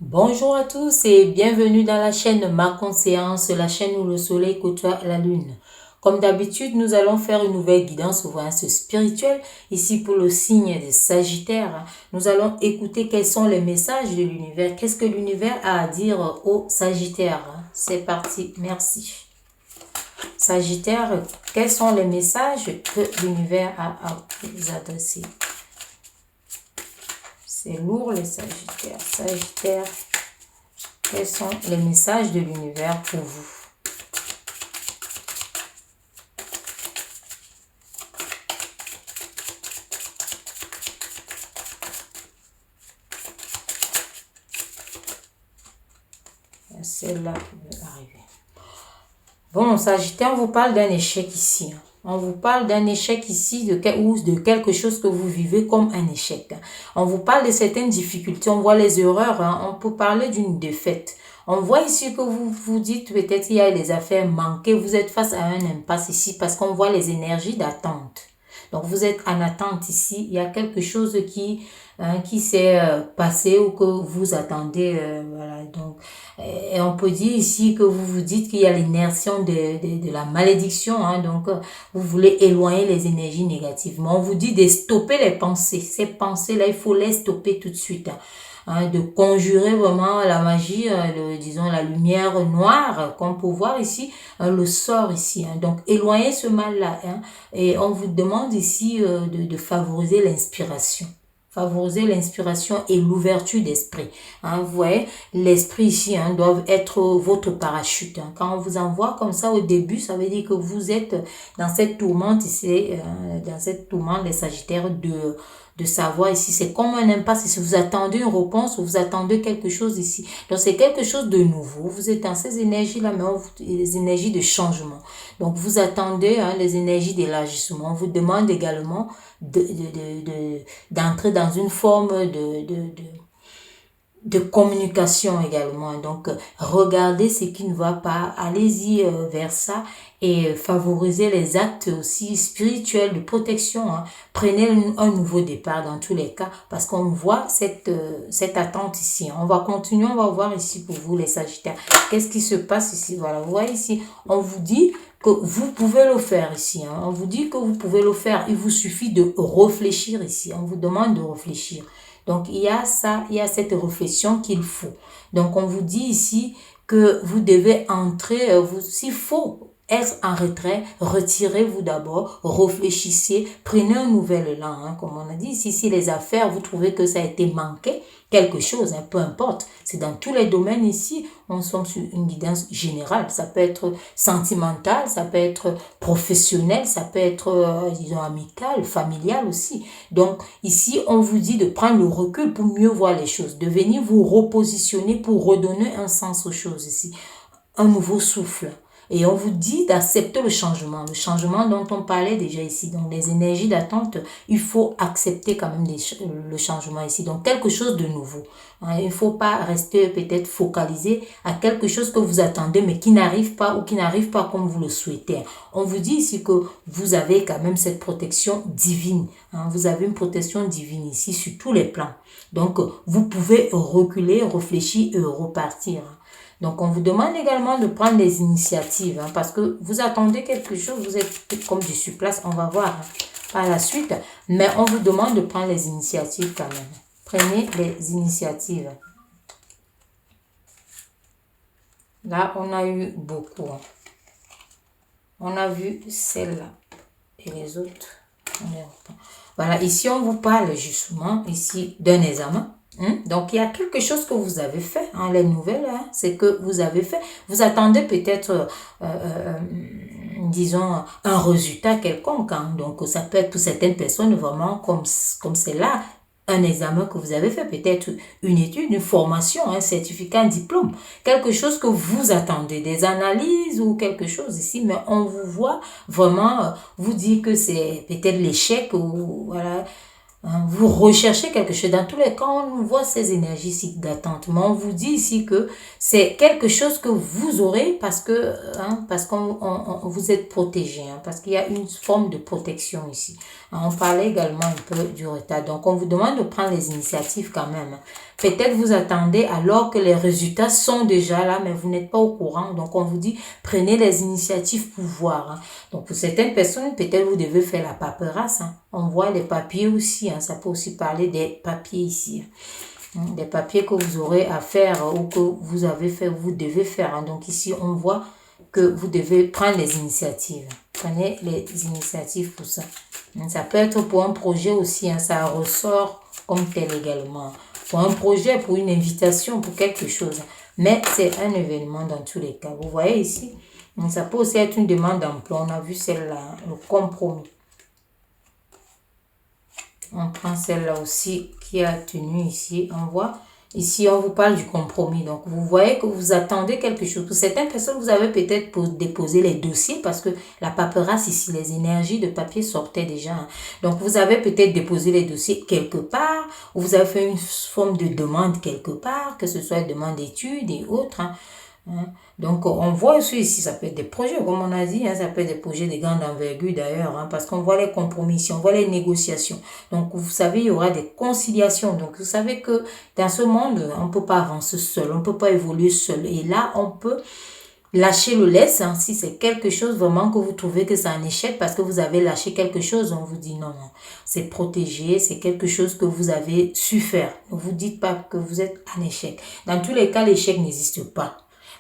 Bonjour à tous et bienvenue dans la chaîne Ma Conscience, la chaîne où le soleil côtoie la lune. Comme d'habitude, nous allons faire une nouvelle guidance ou voyance spirituelle. Ici pour le signe des Sagittaires, nous allons écouter quels sont les messages de l'univers. Qu'est-ce que l'univers a à dire aux Sagittaires? C'est parti, merci. Sagittaire, quels sont les messages que l'univers a à vous adresser? C'est lourd les Sagittaires. Sagittaire, quels sont les messages de l'univers pour vous? Celle-là qui veut arriver. Bon, Sagittaire, on vous parle d'un échec ici. On vous parle d'un échec ici ou de quelque chose que vous vivez comme un échec. On vous parle de certaines difficultés, on voit les erreurs, on peut parler d'une défaite. On voit ici que vous vous dites peut-être il y a des affaires manquées, vous êtes face à un impasse ici parce qu'on voit les énergies d'attente. Donc vous êtes en attente ici, il y a quelque chose qui s'est passé ou que vous attendez. Voilà. Donc, et on peut dire ici que vous vous dites qu'il y a l'inertion de la malédiction. Donc, vous voulez éloigner les énergies négatives. Mais on vous dit de stopper les pensées. Ces pensées-là, il faut les stopper tout de suite. De conjurer vraiment la magie, disons la lumière noire qu'on peut voir ici, le sort ici. Donc, éloigner ce mal-là. Et on vous demande ici de favoriser l'inspiration. Favoriser l'inspiration et l'ouverture d'esprit. Vous voyez, l'esprit ici doit être votre parachute. Quand on vous envoie comme ça au début, ça veut dire que vous êtes dans cette tourmente ici, dans cette tourmente des Sagittaires de savoir ici. C'est comme un impasse. Si vous attendez une réponse ou vous attendez quelque chose ici. Donc, c'est quelque chose de nouveau. Vous êtes dans ces énergies-là, mais les énergies de changement. Donc, vous attendez les énergies d'élargissement. On vous demande également d'entrer dans une forme de communication également. Donc, regardez ce qui ne va pas, allez-y vers ça et favorisez les actes aussi spirituels de protection. Prenez un nouveau départ dans tous les cas parce qu'on voit cette attente ici. On va continuer, on va voir ici pour vous les Sagittaires. Qu'est-ce qui se passe ici? Voilà, vous voyez ici, on vous dit que vous pouvez le faire ici. On vous dit que vous pouvez le faire. Il vous suffit de réfléchir ici. On vous demande de réfléchir. Donc, il y a ça, il y a cette réflexion qu'il faut. Donc, on vous dit ici que vous devez entrer, s'il faut être en retrait, retirez-vous d'abord, réfléchissez, prenez un nouvel élan, comme on a dit. Si les affaires, vous trouvez que ça a été manqué, quelque chose, peu importe. C'est dans tous les domaines ici, on sommes sur une guidance générale. Ça peut être sentimental, ça peut être professionnel, ça peut être, disons, amical, familial aussi. Donc, ici, on vous dit de prendre le recul pour mieux voir les choses, de venir vous repositionner pour redonner un sens aux choses ici, un nouveau souffle. Et on vous dit d'accepter le changement dont on parlait déjà ici. Donc, les énergies d'attente, il faut accepter quand même le changement ici. Donc, quelque chose de nouveau. Il ne faut pas rester peut-être focalisé à quelque chose que vous attendez, mais qui n'arrive pas ou qui n'arrive pas comme vous le souhaitez. On vous dit ici que vous avez quand même cette protection divine. Vous avez une protection divine ici sur tous les plans. Donc, vous pouvez reculer, réfléchir et repartir. Donc, on vous demande également de prendre des initiatives parce que vous attendez quelque chose, vous êtes comme du surplace, on va voir par la suite. Mais on vous demande de prendre les initiatives quand même. Prenez les initiatives. Là, on a eu beaucoup. On a vu celle-là et les autres. Voilà, ici, on vous parle justement ici d'un examen. Donc, il y a quelque chose que vous avez fait, les nouvelles, c'est que vous avez fait. Vous attendez peut-être, disons, un résultat quelconque. Donc, ça peut être pour certaines personnes vraiment comme c'est là, un examen que vous avez fait, peut-être une étude, une formation, un certificat, un diplôme, quelque chose que vous attendez, des analyses ou quelque chose ici, mais on vous voit vraiment vous dire que c'est peut-être l'échec ou voilà. Hein, vous recherchez quelque chose. Dans tous les cas, on voit ces énergies ici d'attente. Mais on vous dit ici que c'est quelque chose que vous aurez parce qu'on vous êtes protégé. Hein, parce qu'il y a une forme de protection ici. Hein, on parlait également un peu du retard. Donc, on vous demande de prendre les initiatives quand même. Peut-être vous attendez alors que les résultats sont déjà là, mais vous n'êtes pas au courant. Donc, on vous dit, prenez les initiatives pour voir. Hein. Donc, pour certaines personnes, peut-être vous devez faire la paperasse. Hein. On voit les papiers aussi. Hein. Ça peut aussi parler des papiers ici. Hein. Des papiers que vous aurez à faire ou que vous avez fait, vous devez faire. Hein. Donc, ici, on voit que vous devez prendre les initiatives. Prenez les initiatives pour ça. Ça peut être pour un projet aussi. Hein. Ça ressort comme tel également. Pour un projet, pour une invitation, pour quelque chose. Mais c'est un événement dans tous les cas. Vous voyez ici, donc ça peut aussi être une demande d'emploi. On a vu celle-là, le compromis. On prend celle-là aussi qui a tenu ici. On voit, ici on vous parle du compromis. Donc vous voyez que vous attendez quelque chose. Pour certaines personnes, vous avez peut-être déposé les dossiers parce que la paperasse ici, les énergies de papier sortaient déjà. Hein. Donc vous avez peut-être déposé les dossiers quelque part ou vous avez fait une forme de demande quelque part, que ce soit une demande d'études et autres. Hein. Hein. Donc, on voit aussi ici, ça peut être des projets, comme on a dit, hein, ça peut être des projets de grande envergure d'ailleurs, hein, parce qu'on voit les compromis, on voit les négociations. Donc, vous savez, il y aura des conciliations. Donc, vous savez que dans ce monde, on ne peut pas avancer seul, on ne peut pas évoluer seul. Et là, on peut lâcher le laisse, hein, si c'est quelque chose vraiment que vous trouvez que c'est un échec parce que vous avez lâché quelque chose, on vous dit non, non, c'est protégé, c'est quelque chose que vous avez su faire. Ne vous dites pas que vous êtes un échec. Dans tous les cas, l'échec n'existe pas.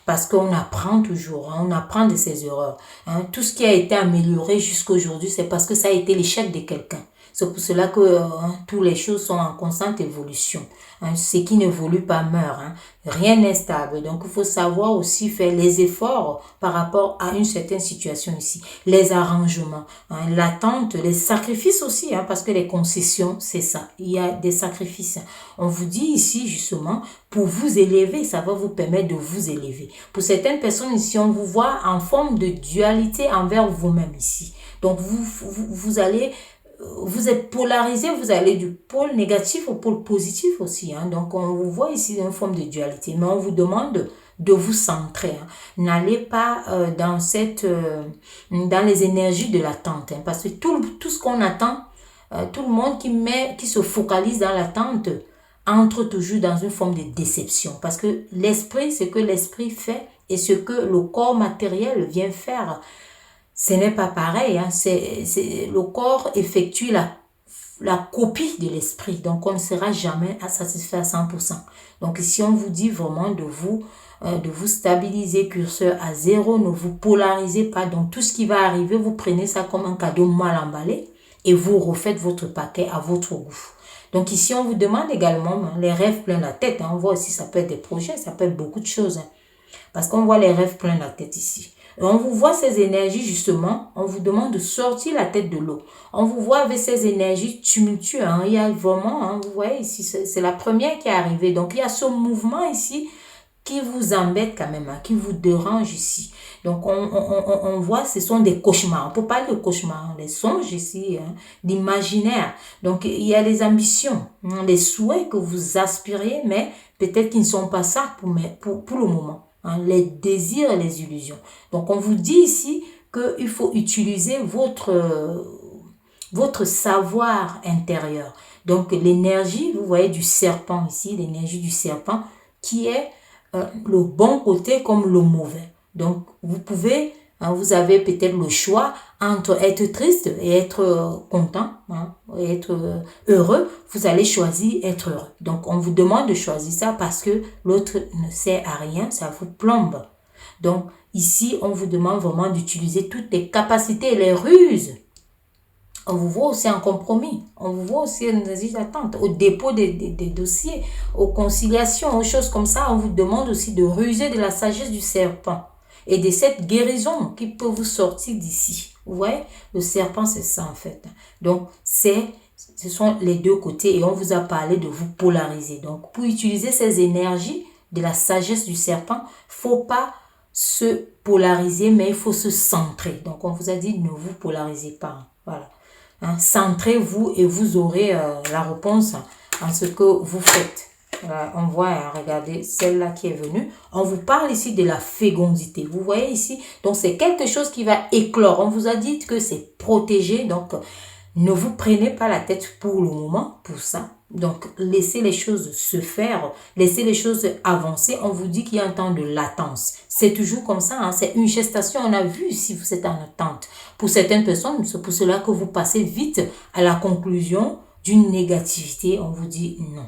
Parce qu'on apprend toujours, hein, on apprend de ses erreurs. Hein. Tout ce qui a été amélioré jusqu'à aujourd'hui, c'est parce que ça a été l'échec de quelqu'un. C'est pour cela que toutes les choses sont en constante évolution. Hein. Ce qui n'évolue pas meurt. Hein. Rien n'est stable. Donc, il faut savoir aussi faire les efforts par rapport à une certaine situation ici. Les arrangements, hein, l'attente, les sacrifices aussi, hein, parce que les concessions, c'est ça. Il y a des sacrifices. On vous dit ici, justement, pour vous élever, ça va vous permettre de vous élever. Pour certaines personnes ici, on vous voit en forme de dualité envers vous-même ici. Donc, vous allez... Vous êtes polarisé, vous allez du pôle négatif au pôle positif aussi. Hein. Donc, on vous voit ici une forme de dualité. Mais on vous demande de vous centrer. Hein. N'allez pas dans les énergies de l'attente. Hein, parce que tout ce qu'on attend, tout le monde qui se focalise dans l'attente entre toujours dans une forme de déception. Parce que l'esprit, ce que l'esprit fait et ce que le corps matériel vient faire, ce n'est pas pareil. Hein. Le corps effectue la copie de l'esprit. Donc, on ne sera jamais satisfait à 100%. Donc, ici, on vous dit vraiment de vous stabiliser, curseur à zéro. Ne vous polarisez pas. Donc, tout ce qui va arriver, vous prenez ça comme un cadeau mal emballé et vous refaites votre paquet à votre goût. Donc, ici, on vous demande également les rêves plein la tête. Hein. On voit aussi, ça peut être des projets, ça peut être beaucoup de choses. Hein. Parce qu'on voit les rêves plein la tête ici. Et on vous voit ces énergies justement, on vous demande de sortir la tête de l'eau. On vous voit avec ces énergies tumultueuses. Hein. Il y a vraiment, hein, vous voyez ici, c'est la première qui est arrivée. Donc il y a ce mouvement ici qui vous embête quand même, hein, qui vous dérange ici. Donc on voit, ce sont des cauchemars. On peut parler de cauchemars, hein, des songes ici, hein, d'imaginaire. Donc il y a les ambitions, hein, les souhaits que vous aspirez, mais peut-être qu'ils ne sont pas ça pour le moment. Hein, les désirs et les illusions. Donc, on vous dit ici qu'il faut utiliser votre savoir intérieur. Donc, l'énergie, vous voyez, du serpent ici, l'énergie du serpent, qui est le bon côté comme le mauvais. Donc, vous pouvez, hein, vous avez peut-être le choix entre être triste et être content, hein, et être heureux. Vous allez choisir être heureux. Donc, on vous demande de choisir ça parce que l'autre ne sert à rien, ça vous plombe. Donc, ici, on vous demande vraiment d'utiliser toutes les capacités et les ruses. On vous voit aussi en compromis. On vous voit aussi en attente, au dépôt des dossiers, aux conciliations, aux choses comme ça. On vous demande aussi de ruser de la sagesse du serpent et de cette guérison qui peut vous sortir d'ici. Vous voyez, le serpent, c'est ça en fait. Donc, ce sont les deux côtés et on vous a parlé de vous polariser. Donc, pour utiliser ces énergies de la sagesse du serpent, il ne faut pas se polariser, mais il faut se centrer. Donc, on vous a dit ne vous polarisez pas. Voilà. Hein. Centrez-vous et vous aurez la réponse en ce que vous faites. On voit, hein, regardez, celle-là qui est venue. On vous parle ici de la fécondité. Vous voyez ici? Donc, c'est quelque chose qui va éclore. On vous a dit que c'est protégé. Donc, ne vous prenez pas la tête pour le moment, pour ça. Donc, laissez les choses se faire. Laissez les choses avancer. On vous dit qu'il y a un temps de latence. C'est toujours comme ça. Hein, c'est une gestation. On a vu si vous êtes en attente. Pour certaines personnes, c'est pour cela que vous passez vite à la conclusion d'une négativité. On vous dit non.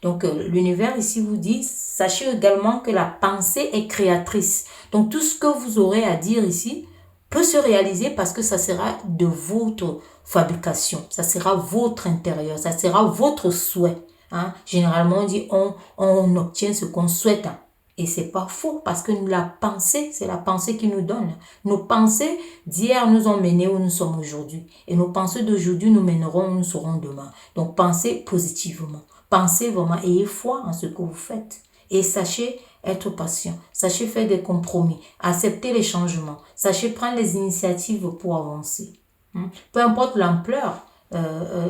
Donc, l'univers ici vous dit, sachez également que la pensée est créatrice. Donc, tout ce que vous aurez à dire ici peut se réaliser parce que ça sera de votre fabrication. Ça sera votre intérieur. Ça sera votre souhait. Hein. Généralement, on dit, on obtient ce qu'on souhaite. Hein. Et c'est pas faux parce que la pensée, c'est la pensée qui nous donne. Nos pensées d'hier nous ont menés où nous sommes aujourd'hui. Et nos pensées d'aujourd'hui nous mèneront où nous serons demain. Donc, pensez positivement. Pensez vraiment, ayez foi en ce que vous faites. Et sachez être patient. Sachez faire des compromis. Accepter les changements. Sachez prendre les initiatives pour avancer. Peu importe l'ampleur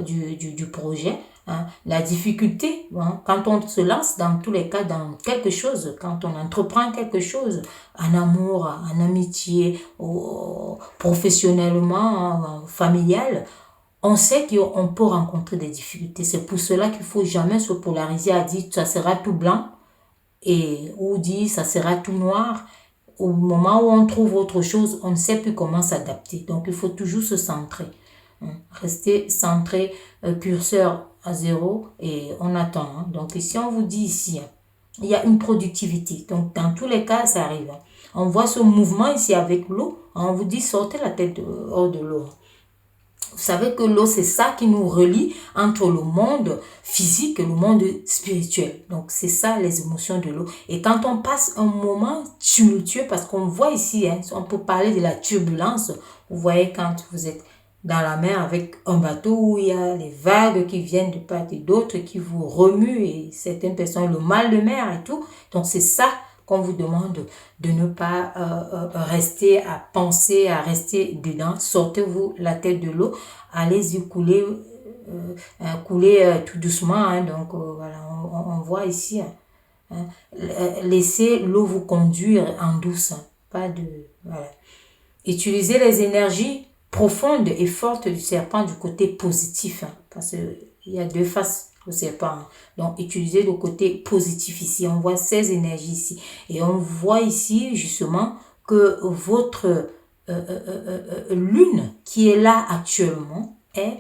du projet, hein, la difficulté, hein, quand on se lance dans tous les cas dans quelque chose, quand on entreprend quelque chose, en amour, en amitié, professionnellement, familial, on sait qu'on peut rencontrer des difficultés. C'est pour cela qu'il ne faut jamais se polariser à dire ça sera tout blanc ou dire ça sera tout noir. Au moment où on trouve autre chose, on ne sait plus comment s'adapter. Donc, il faut toujours se centrer. Rester centré, curseur à 0 et on attend. Hein. Donc, ici, on vous dit ici, il y a une productivité. Donc, dans tous les cas, ça arrive. Hein. On voit ce mouvement ici avec l'eau. On vous dit sortez la tête hors de l'eau. Vous savez que l'eau, c'est ça qui nous relie entre le monde physique et le monde spirituel. Donc, c'est ça les émotions de l'eau. Et quand on passe un moment tumultueux, parce qu'on voit ici, hein, on peut parler de la turbulence. Vous voyez quand vous êtes dans la mer avec un bateau où il y a les vagues qui viennent de part et d'autre, qui vous remuent et certaines personnes, le mal de mer et tout. Donc, c'est ça qu'on vous demande de ne pas rester à penser, à rester dedans. Sortez-vous la tête de l'eau, allez-y couler, tout doucement. Hein. Donc voilà, on voit ici, hein. Laissez l'eau vous conduire en douce. Hein. Pas de, voilà. Utilisez les énergies profondes et fortes du serpent du côté positif. Hein, parce qu'il y a deux faces. Au serpent. Donc, utilisez le côté positif ici. On voit ces énergies ici. Et on voit ici, justement, que votre lune qui est là actuellement est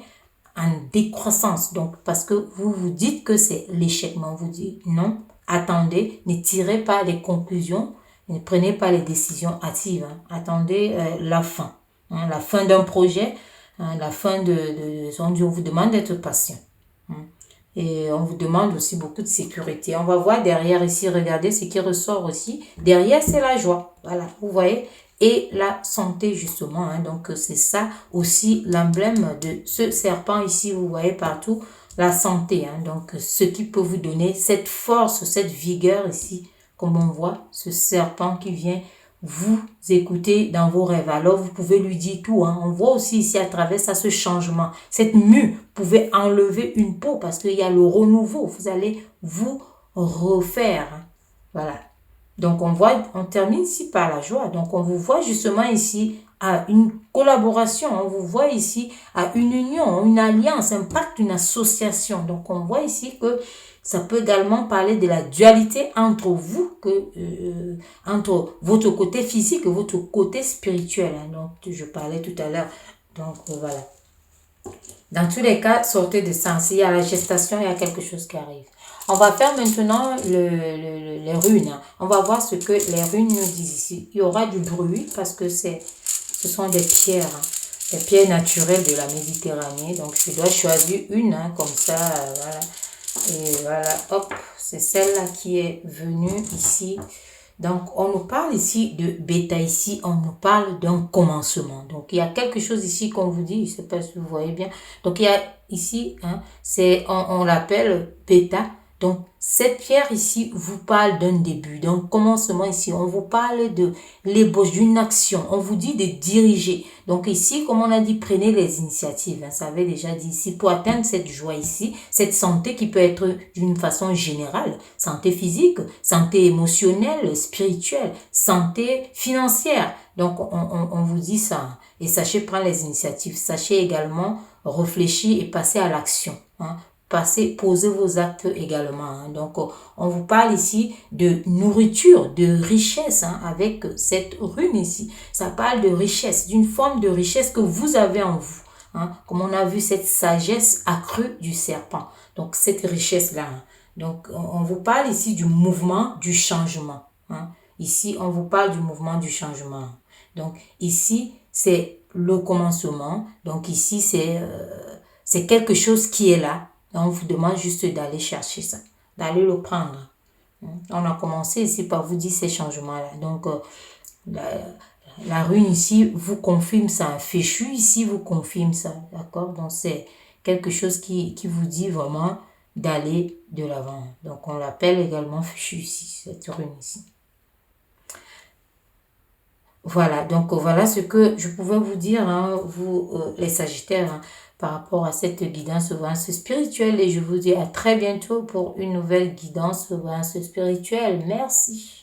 en décroissance. Donc, parce que vous vous dites que c'est l'échec. Mais on vous dit non, attendez, ne tirez pas les conclusions, ne prenez pas les décisions hâtives. Hein. Attendez la fin. Hein, la fin d'un projet, hein, la fin on vous demande d'être patient. Hein. Et on vous demande aussi beaucoup de sécurité. On va voir derrière ici, regardez ce qui ressort aussi. Derrière, c'est la joie. Voilà, vous voyez. Et la santé, justement. Hein. Donc, c'est ça aussi l'emblème de ce serpent ici. Vous voyez partout la santé. Hein. Donc, ce qui peut vous donner cette force, cette vigueur ici. Comme on voit, ce serpent qui vient vous écouter dans vos rêves. Alors, vous pouvez lui dire tout. Hein. On voit aussi ici à travers ça ce changement. Cette mue, vous pouvez enlever une peau parce qu'il y a le renouveau. Vous allez vous refaire. Hein. Voilà. Donc, on termine ici par la joie. Donc, on vous voit justement ici à une collaboration. On vous voit ici à une union, une alliance, un pacte, une association. Donc, on voit ici que ça peut également parler de la dualité entre vous, entre votre côté physique et votre côté spirituel. Hein. Donc, je parlais tout à l'heure. Donc, voilà. Dans tous les cas, sortez de ça. S'il y a la gestation, il y a quelque chose qui arrive. On va faire maintenant les runes. Hein. On va voir ce que les runes nous disent ici. Il y aura du bruit parce que ce sont des pierres. Hein. Des pierres naturelles de la Méditerranée. Donc, je dois choisir une, hein, comme ça, voilà. Et voilà, hop, c'est celle-là qui est venue ici. Donc, on nous parle ici de bêta. Ici, on nous parle d'un commencement. Donc, il y a quelque chose ici qu'on vous dit. Je ne sais pas si vous voyez bien. Donc, il y a ici, hein, on l'appelle bêta. Donc, cette pierre ici vous parle d'un début, d'un commencement ici. On vous parle de l'ébauche d'une action. On vous dit de diriger. Donc ici, comme on a dit, prenez les initiatives. Ça avait déjà dit ici, pour atteindre cette joie ici, cette santé qui peut être d'une façon générale, santé physique, santé émotionnelle, spirituelle, santé financière. Donc, on vous dit ça. Et sachez prendre les initiatives. Sachez également réfléchir et passer à l'action. Posez vos actes également. Donc, on vous parle ici de nourriture, de richesse, avec cette rune ici. Ça parle de richesse, d'une forme de richesse que vous avez en vous. Comme on a vu cette sagesse accrue du serpent. Donc, cette richesse-là. Donc, on vous parle ici du mouvement, du changement. Ici, on vous parle du mouvement, du changement. Donc, ici, c'est le commencement. Donc, ici, c'est quelque chose qui est là. On vous demande juste d'aller chercher ça, d'aller le prendre. On a commencé ici par vous dire ces changements-là. Donc, la rune ici vous confirme ça. Féchu ici vous confirme ça. D'accord? Donc, c'est quelque chose qui vous dit vraiment d'aller de l'avant. Donc, on l'appelle également Féchu ici, cette rune ici. Voilà, donc voilà ce que je pouvais vous dire, vous les Sagittaires, par rapport à cette guidance spirituelle. Et je vous dis à très bientôt pour une nouvelle guidance spirituelle. Merci.